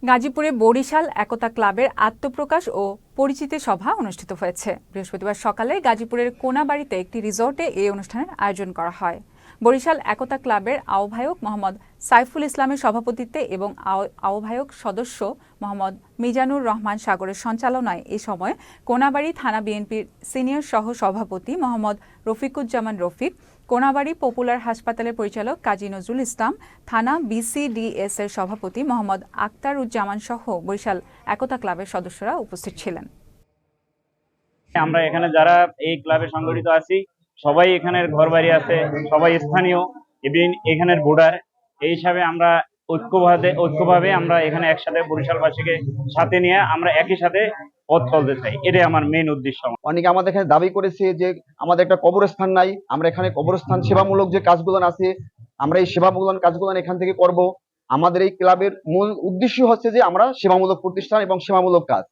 গাজীপুরে বরিশাল একতা ক্লাবের আত্মপ্রকাশ ও পরিচিতি সভা অনুষ্ঠিত হয়েছে। বৃহস্পতিবার সকালে গাজীপুরের কোনাবাড়িতে একটি রিসোর্টে এই অনুষ্ঠানের আয়োজন করা হয়। বরিশাল একতা ক্লাবের আহ্বায়ক মোহাম্মদ সাইফুল ইসলামের সভাপতিত্বে এবং আহ্বায়ক সদস্য মোহাম্মদ মিজানুর রহমান সাগরের সঞ্চালনায় এ সময় কোনাবাড়ি থানা বিএনপির সিনিয়র সহ সভাপতি মোহাম্মদ রফিকুজ্জামান রফিক, কোনাবাড়ি পপুলার হাসপাতালের পরিচালক কাজী নজরুল ইসলাম, থানা বিসিডিএস এর সভাপতি মোহাম্মদ আক্তারুজ্জামান সহ বরিশাল একতা ক্লাবের সদস্যরা উপস্থিত ছিলেন। আমরা এখানে যারা এই ক্লাবে সংগঠিত আছি সবাই এখানের ঘরবাড়ি আছে, সবাই স্থানীয় এবং এখানের ভোটার। এই হিসাবে আমরা ঐক্যভাবে আমরা এখানে একসাথে বরিশালবাসীকে সাথে নিয়ে আমরা একই সাথে পথ চলতে চাই। এটাই আমার মেইন উদ্দেশ্য। অনেকে আমাদের এখানে দাবি করেছে যে আমাদের একটা কবরস্থান নাই, আমরা এখানে কবরস্থান সেবামূলক যে কাজগুলো আছে আমরা এই সেবামূলক কাজগুলো এখান থেকে করব। আমাদের এই ক্লাবের মূল উদ্দেশ্য হচ্ছে যে আমরা সেবামূলক প্রতিষ্ঠান এবং সেবামূলক কাজ